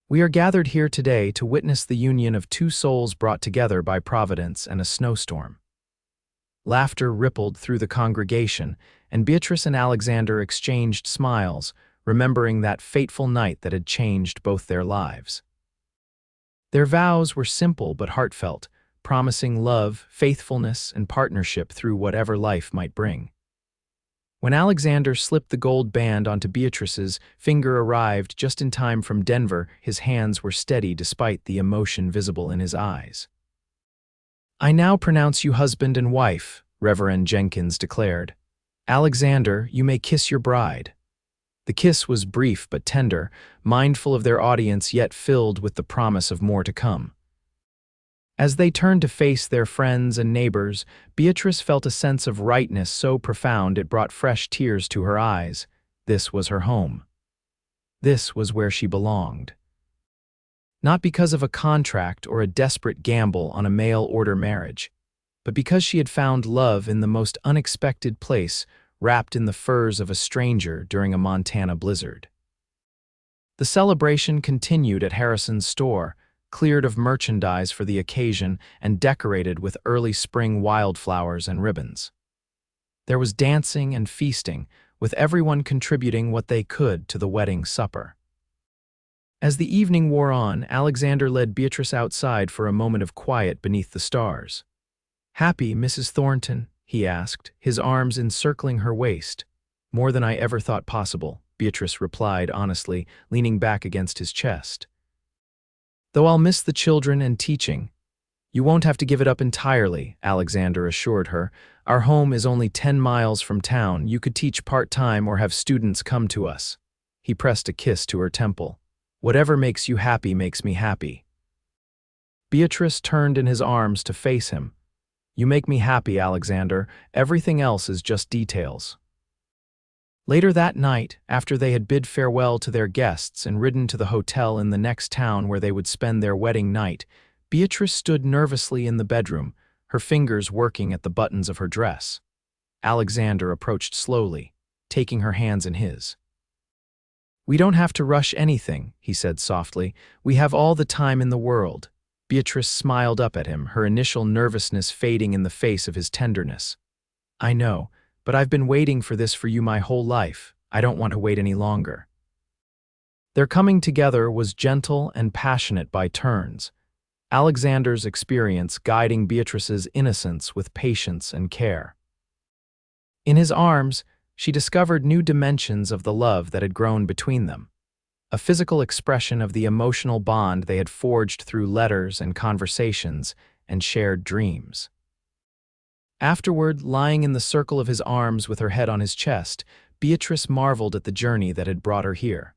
"We are gathered here today to witness the union of two souls brought together by providence and a snowstorm." Laughter rippled through the congregation, and Beatrice and Alexander exchanged smiles, remembering that fateful night that had changed both their lives. Their vows were simple but heartfelt, promising love, faithfulness, and partnership through whatever life might bring. When Alexander slipped the gold band onto Beatrice's finger arrived just in time from Denver, his hands were steady despite the emotion visible in his eyes. "I now pronounce you husband and wife," Reverend Jenkins declared. "Alexander, you may kiss your bride." The kiss was brief but tender, mindful of their audience yet filled with the promise of more to come. As they turned to face their friends and neighbors, Beatrice felt a sense of rightness so profound it brought fresh tears to her eyes. This was her home. This was where she belonged. Not because of a contract or a desperate gamble on a mail-order marriage, but because she had found love in the most unexpected place, wrapped in the furs of a stranger during a Montana blizzard. The celebration continued at Harrison's store, cleared of merchandise for the occasion and decorated with early spring wildflowers and ribbons. There was dancing and feasting, with everyone contributing what they could to the wedding supper. As the evening wore on, Alexander led Beatrice outside for a moment of quiet beneath the stars. "Happy, Mrs. Thornton?" he asked, his arms encircling her waist. "More than I ever thought possible," Beatrice replied honestly, leaning back against his chest. "Though I'll miss the children and teaching." "You won't have to give it up entirely," Alexander assured her. "Our home is only 10 miles from town. You could teach part-time or have students come to us." He pressed a kiss to her temple. "Whatever makes you happy makes me happy." Beatrice turned in his arms to face him. "You make me happy, Alexander. Everything else is just details." Later that night, after they had bid farewell to their guests and ridden to the hotel in the next town where they would spend their wedding night, Beatrice stood nervously in the bedroom, her fingers working at the buttons of her dress. Alexander approached slowly, taking her hands in his. "We don't have to rush anything," he said softly. "We have all the time in the world." Beatrice smiled up at him, her initial nervousness fading in the face of his tenderness. "I know, but I've been waiting for this for you my whole life. I don't want to wait any longer." Their coming together was gentle and passionate by turns, Alexander's experience guiding Beatrice's innocence with patience and care. In his arms, she discovered new dimensions of the love that had grown between them, a physical expression of the emotional bond they had forged through letters and conversations and shared dreams. Afterward, lying in the circle of his arms with her head on his chest, Beatrice marveled at the journey that had brought her here.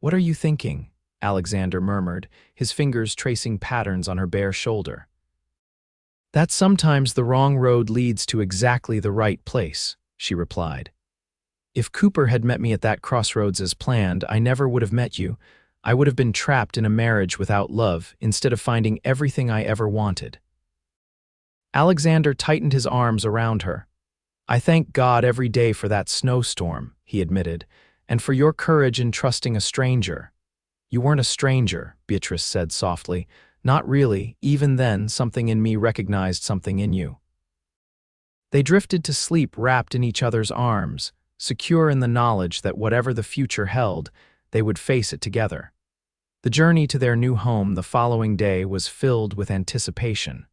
"What are you thinking?" Alexander murmured, his fingers tracing patterns on her bare shoulder. "That sometimes the wrong road leads to exactly the right place," she replied. "If Cooper had met me at that crossroads as planned, I never would have met you. I would have been trapped in a marriage without love, instead of finding everything I ever wanted." Alexander tightened his arms around her. "I thank God every day for that snowstorm," he admitted, "and for your courage in trusting a stranger." "You weren't a stranger," Beatrice said softly. "Not really. Even then, something in me recognized something in you." They drifted to sleep wrapped in each other's arms, secure in the knowledge that whatever the future held, they would face it together. The journey to their new home the following day was filled with anticipation.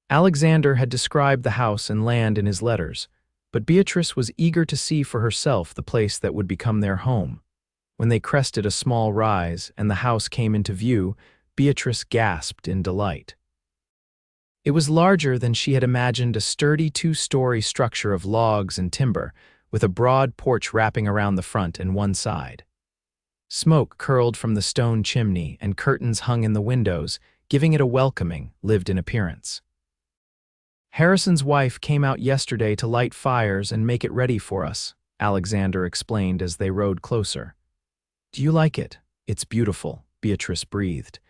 Alexander had described the house and land in his letters, but Beatrice was eager to see for herself the place that would become their home. When they crested a small rise and the house came into view, Beatrice gasped in delight. It was larger than she had imagined, a sturdy 2-story structure of logs and timber, with a broad porch wrapping around the front and one side. Smoke curled from the stone chimney and curtains hung in the windows, giving it a welcoming, lived-in appearance. "Harrison's wife came out yesterday to light fires and make it ready for us," Alexander explained as they rode closer. Do you like it? It's beautiful, Beatrice breathed.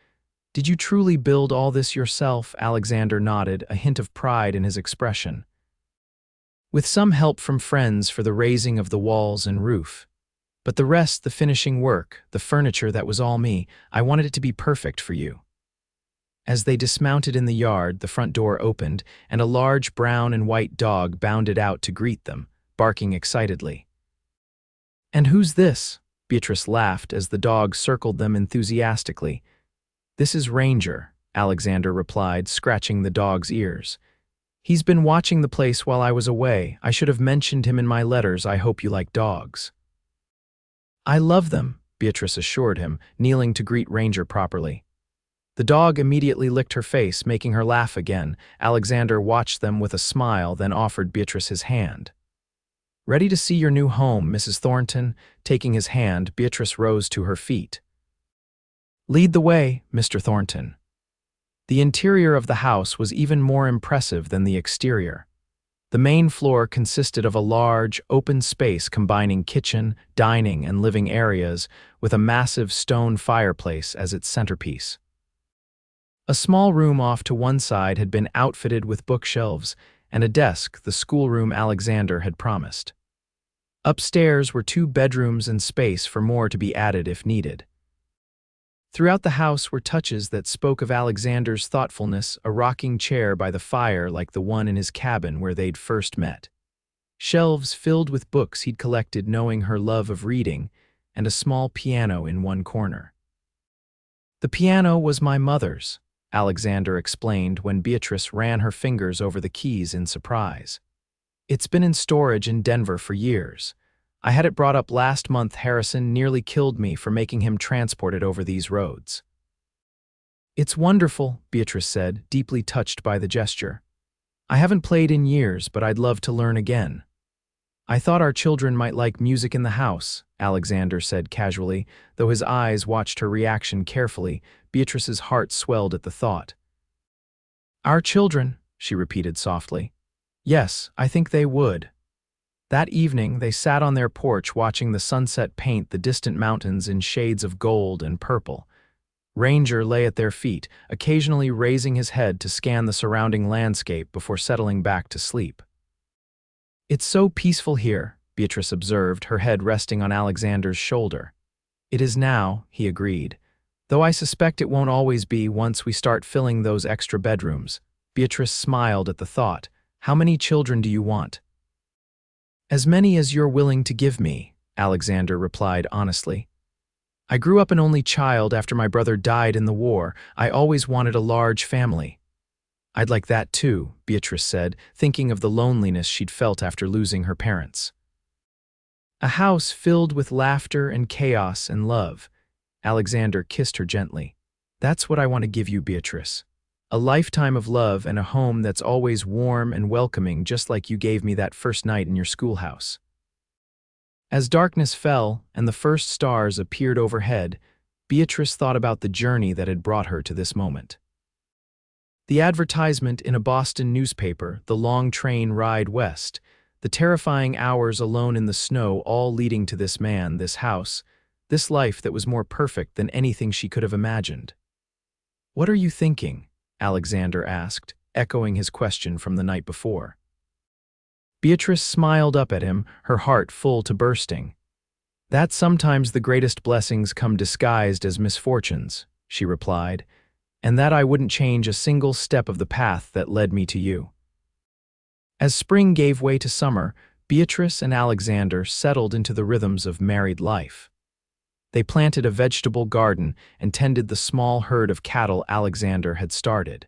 Did you truly build all this yourself? Alexander nodded, a hint of pride in his expression. With some help from friends for the raising of the walls and roof. But the rest, the finishing work, the furniture, that was all me. I wanted it to be perfect for you. As they dismounted in the yard, the front door opened, and a large brown and white dog bounded out to greet them, barking excitedly. "And who's this?" Beatrice laughed as the dog circled them enthusiastically. "This is Ranger," Alexander replied, scratching the dog's ears. "He's been watching the place while I was away. I should have mentioned him in my letters. I hope you like dogs." "I love them," Beatrice assured him, kneeling to greet Ranger properly. The dog immediately licked her face, making her laugh again. Alexander watched them with a smile, then offered Beatrice his hand. "Ready to see your new home, Mrs. Thornton?" Taking his hand, Beatrice rose to her feet. "Lead the way, Mr. Thornton." The interior of the house was even more impressive than the exterior. The main floor consisted of a large, open space combining kitchen, dining, and living areas, with a massive stone fireplace as its centerpiece. A small room off to one side had been outfitted with bookshelves and a desk, the schoolroom Alexander had promised. Upstairs were 2 bedrooms and space for more to be added if needed. Throughout the house were touches that spoke of Alexander's thoughtfulness, a rocking chair by the fire like the one in his cabin where they'd first met. Shelves filled with books he'd collected knowing her love of reading, and a small piano in one corner. "The piano was my mother's," Alexander explained when Beatrice ran her fingers over the keys in surprise. "It's been in storage in Denver for years. I had it brought up last month. Harrison nearly killed me for making him transport it over these roads." "It's wonderful," Beatrice said, deeply touched by the gesture. "I haven't played in years, but I'd love to learn again." "I thought our children might like music in the house," Alexander said casually, though his eyes watched her reaction carefully. Beatrice's heart swelled at the thought. "Our children," she repeated softly. "Yes, I think they would." That evening, they sat on their porch watching the sunset paint the distant mountains in shades of gold and purple. Ranger lay at their feet, occasionally raising his head to scan the surrounding landscape before settling back to sleep. "It's so peaceful here," Beatrice observed, her head resting on Alexander's shoulder. "It is now," he agreed, "though I suspect it won't always be once we start filling those extra bedrooms." Beatrice smiled at the thought. "How many children do you want?" "As many as you're willing to give me," Alexander replied honestly. "I grew up an only child after my brother died in the war. I always wanted a large family." "I'd like that too," Beatrice said, thinking of the loneliness she'd felt after losing her parents. "A house filled with laughter and chaos and love." Alexander kissed her gently. "That's what I want to give you, Beatrice. A lifetime of love and a home that's always warm and welcoming, just like you gave me that first night in your schoolhouse." As darkness fell and the first stars appeared overhead, Beatrice thought about the journey that had brought her to this moment. The advertisement in a Boston newspaper, the long train ride west, the terrifying hours alone in the snow, all leading to this man, this house, this life that was more perfect than anything she could have imagined. "What are you thinking?" Alexander asked, echoing his question from the night before. Beatrice smiled up at him, her heart full to bursting. "That sometimes the greatest blessings come disguised as misfortunes," she replied, "and that I wouldn't change a single step of the path that led me to you." As spring gave way to summer, Beatrice and Alexander settled into the rhythms of married life. They planted a vegetable garden and tended the small herd of cattle Alexander had started.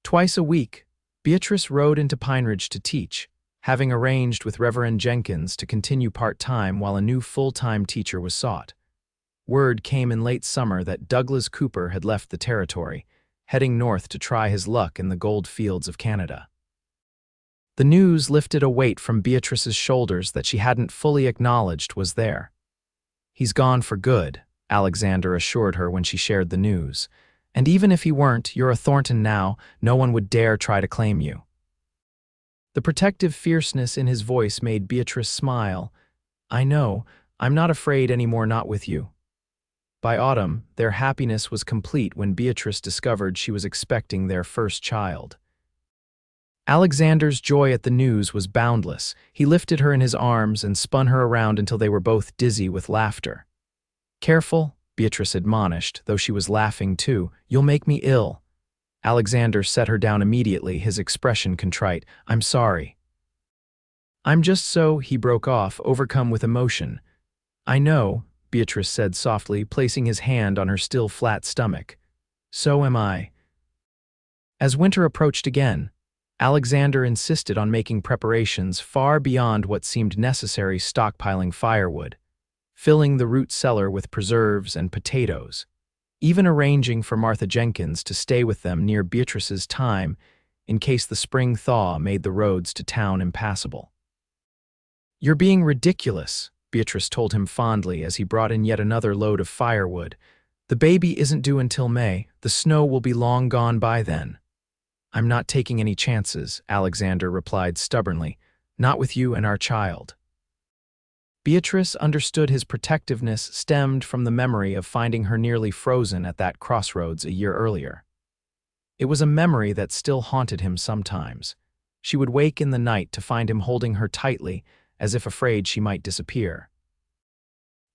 Twice a week, Beatrice rode into Pine Ridge to teach, having arranged with Reverend Jenkins to continue part-time while a new full-time teacher was sought. Word came in late summer that Douglas Cooper had left the territory, heading north to try his luck in the gold fields of Canada. The news lifted a weight from Beatrice's shoulders that she hadn't fully acknowledged was there. "He's gone for good," Alexander assured her when she shared the news. "And even if he weren't, you're a Thornton now. No one would dare try to claim you." The protective fierceness in his voice made Beatrice smile. "I know. I'm not afraid anymore, not with you." By autumn, their happiness was complete when Beatrice discovered she was expecting their first child. Alexander's joy at the news was boundless. He lifted her in his arms and spun her around until they were both dizzy with laughter. "Careful," Beatrice admonished, though she was laughing too. "You'll make me ill." Alexander set her down immediately, his expression contrite. "I'm sorry." "I'm just so," he broke off, overcome with emotion. "I know," Beatrice said softly, placing his hand on her still flat stomach. "So am I." As winter approached again, Alexander insisted on making preparations far beyond what seemed necessary, stockpiling firewood, filling the root cellar with preserves and potatoes, even arranging for Martha Jenkins to stay with them near Beatrice's time in case the spring thaw made the roads to town impassable. "You're being ridiculous," Beatrice told him fondly as he brought in yet another load of firewood. "The baby isn't due until May. The snow will be long gone by then." "I'm not taking any chances," Alexander replied stubbornly. "Not with you and our child." Beatrice understood his protectiveness stemmed from the memory of finding her nearly frozen at that crossroads a year earlier. It was a memory that still haunted him sometimes. She would wake in the night to find him holding her tightly, as if afraid she might disappear.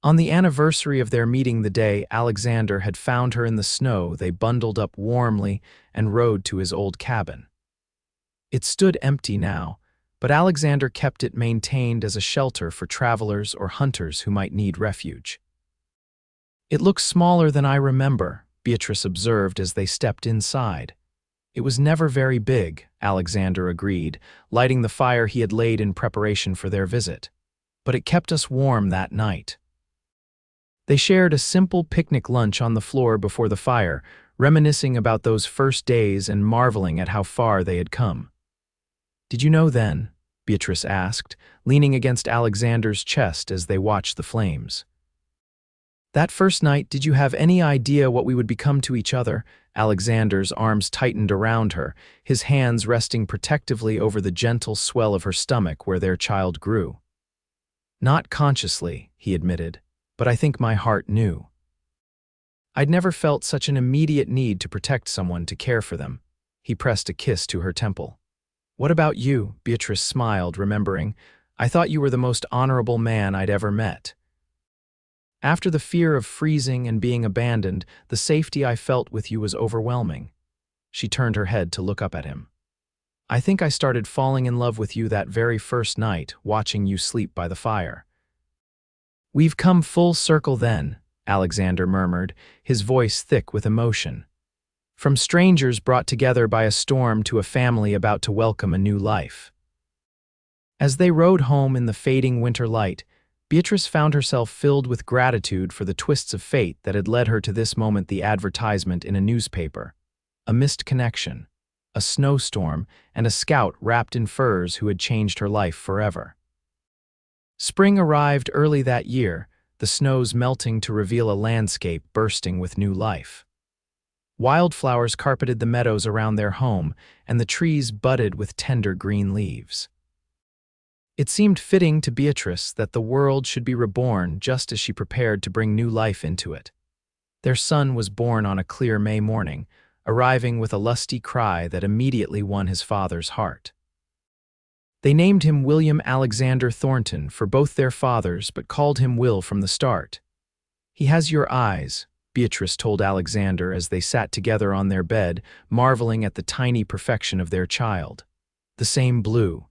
On the anniversary of their meeting, the day Alexander had found her in the snow, they bundled up warmly and rode to his old cabin. It stood empty now, but Alexander kept it maintained as a shelter for travelers or hunters who might need refuge. "It looks smaller than I remember," Beatrice observed as they stepped inside. "It was never very big," Alexander agreed, lighting the fire he had laid in preparation for their visit. "But it kept us warm that night." They shared a simple picnic lunch on the floor before the fire, reminiscing about those first days and marveling at how far they had come. "Did you know then?" Beatrice asked, leaning against Alexander's chest as they watched the flames. "That first night, did you have any idea what we would become to each other?" Alexander's arms tightened around her, his hands resting protectively over the gentle swell of her stomach where their child grew. "Not consciously," he admitted, "but I think my heart knew. I'd never felt such an immediate need to protect someone, to care for them." He pressed a kiss to her temple. "What about you?" Beatrice smiled, remembering. "I thought you were the most honorable man I'd ever met. After the fear of freezing and being abandoned, the safety I felt with you was overwhelming." She turned her head to look up at him. "I think I started falling in love with you that very first night, watching you sleep by the fire." "We've come full circle then," Alexander murmured, his voice thick with emotion. "From strangers brought together by a storm to a family about to welcome a new life." As they rode home in the fading winter light, Beatrice found herself filled with gratitude for the twists of fate that had led her to this moment: the advertisement in a newspaper, a missed connection, a snowstorm, and a scout wrapped in furs who had changed her life forever. Spring arrived early that year, the snows melting to reveal a landscape bursting with new life. Wildflowers carpeted the meadows around their home, and the trees budded with tender green leaves. It seemed fitting to Beatrice that the world should be reborn just as she prepared to bring new life into it. Their son was born on a clear May morning, arriving with a lusty cry that immediately won his father's heart. They named him William Alexander Thornton for both their fathers, but called him Will from the start. "He has your eyes," Beatrice told Alexander as they sat together on their bed, marveling at the tiny perfection of their child. "The same blue."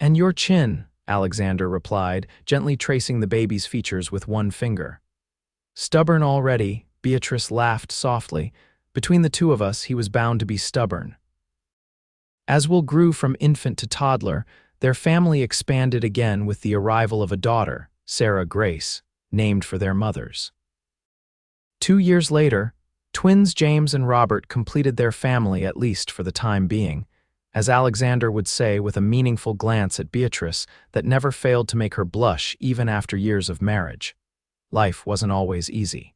"And your chin," Alexander replied, gently tracing the baby's features with one finger. "Stubborn already," Beatrice laughed softly. "Between the two of us, he was bound to be stubborn." As Will grew from infant to toddler, their family expanded again with the arrival of a daughter, Sarah Grace, named for their mothers. 2 years later, twins James and Robert completed their family, at least for the time being, as Alexander would say with a meaningful glance at Beatrice that never failed to make her blush even after years of marriage. Life wasn't always easy.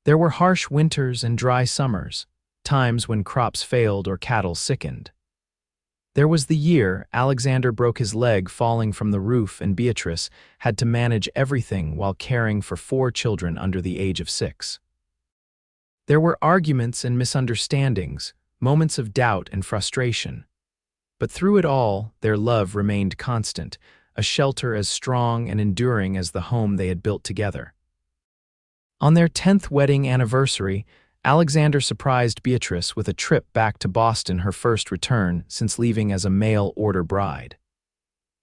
There were harsh winters and dry summers, times when crops failed or cattle sickened. There was the year Alexander broke his leg falling from the roof and Beatrice had to manage everything while caring for 4 children under the age of 6. There were arguments and misunderstandings, moments of doubt and frustration. But through it all, their love remained constant, a shelter as strong and enduring as the home they had built together. On their 10th wedding anniversary, Alexander surprised Beatrice with a trip back to Boston, her first return since leaving as a mail-order bride.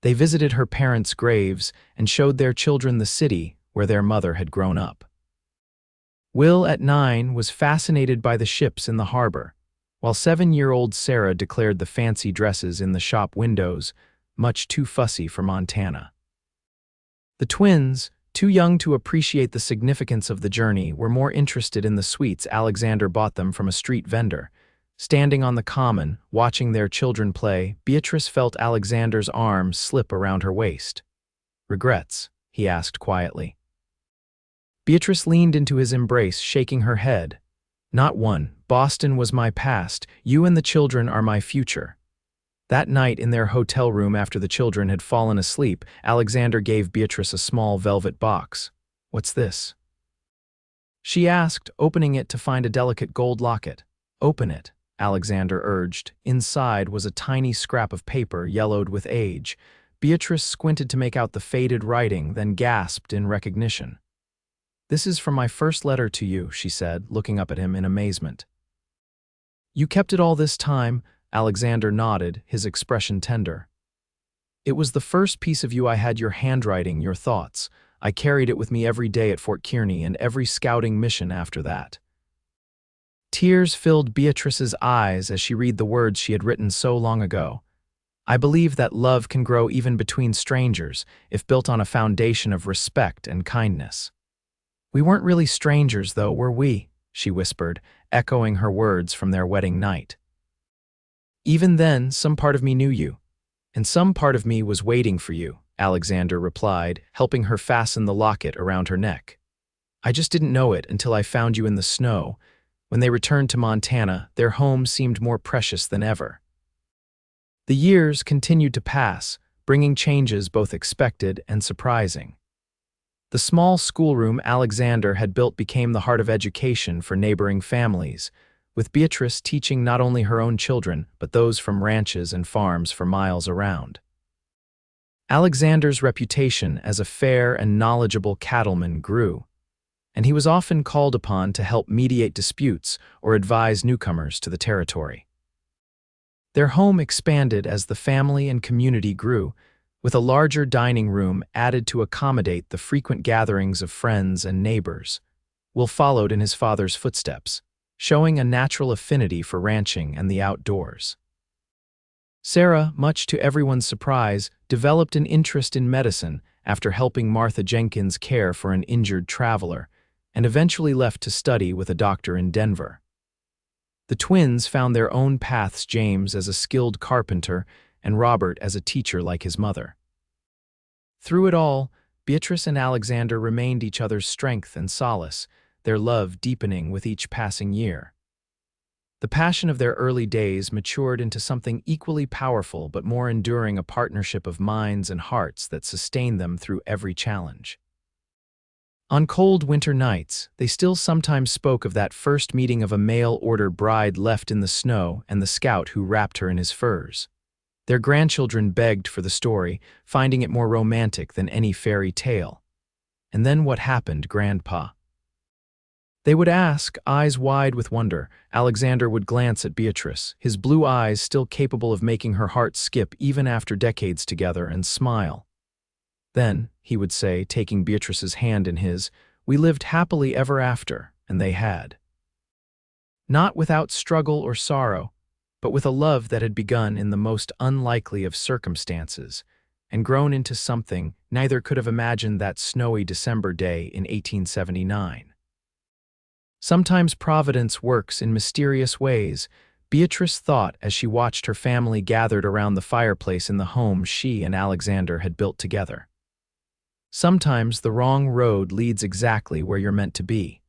They visited her parents' graves and showed their children the city where their mother had grown up. Will, at 9, was fascinated by the ships in the harbor, while 7-year-old Sarah declared the fancy dresses in the shop windows much too fussy for Montana. The twins, too young to appreciate the significance of the journey, were more interested in the sweets Alexander bought them from a street vendor. Standing on the common, watching their children play, Beatrice felt Alexander's arm slip around her waist. "Regrets?" he asked quietly. Beatrice leaned into his embrace, shaking her head. "Not one. Boston was my past. You and the children are my future." That night in their hotel room after the children had fallen asleep, Alexander gave Beatrice a small velvet box. "What's this?" she asked, opening it to find a delicate gold locket. "Open it," Alexander urged. Inside was a tiny scrap of paper yellowed with age. Beatrice squinted to make out the faded writing, then gasped in recognition. "This is from my first letter to you," she said, looking up at him in amazement. "You kept it all this time?" Alexander nodded, his expression tender. "It was the first piece of you I had, your handwriting, your thoughts. I carried it with me every day at Fort Kearney and every scouting mission after that." Tears filled Beatrice's eyes as she read the words she had written so long ago. "I believe that love can grow even between strangers if built on a foundation of respect and kindness." "We weren't really strangers, though, were we?" she whispered, echoing her words from their wedding night. "Even then, some part of me knew you, and some part of me was waiting for you," Alexander replied, helping her fasten the locket around her neck. "I just didn't know it until I found you in the snow." When they returned to Montana, their home seemed more precious than ever. The years continued to pass, bringing changes both expected and surprising. The small schoolroom Alexander had built became the heart of education for neighboring families, with Beatrice teaching not only her own children, but those from ranches and farms for miles around. Alexander's reputation as a fair and knowledgeable cattleman grew, and he was often called upon to help mediate disputes or advise newcomers to the territory. Their home expanded as the family and community grew, with a larger dining room added to accommodate the frequent gatherings of friends and neighbors. Will followed in his father's footsteps, showing a natural affinity for ranching and the outdoors. Sarah, much to everyone's surprise, developed an interest in medicine after helping Martha Jenkins care for an injured traveler, and eventually left to study with a doctor in Denver. The twins found their own paths, James as a skilled carpenter and Robert as a teacher like his mother. Through it all, Beatrice and Alexander remained each other's strength and solace, their love deepening with each passing year. The passion of their early days matured into something equally powerful but more enduring, a partnership of minds and hearts that sustained them through every challenge. On cold winter nights, they still sometimes spoke of that first meeting of a mail-order bride left in the snow and the scout who wrapped her in his furs. Their grandchildren begged for the story, finding it more romantic than any fairy tale. "And then what happened, Grandpa?" they would ask, eyes wide with wonder. Alexander would glance at Beatrice, his blue eyes still capable of making her heart skip even after decades together, and smile. "Then," he would say, taking Beatrice's hand in his, "we lived happily ever after," and they had. Not without struggle or sorrow, but with a love that had begun in the most unlikely of circumstances and grown into something neither could have imagined that snowy December day in 1879. Sometimes Providence works in mysterious ways, Beatrice thought as she watched her family gathered around the fireplace in the home she and Alexander had built together. Sometimes the wrong road leads exactly where you're meant to be.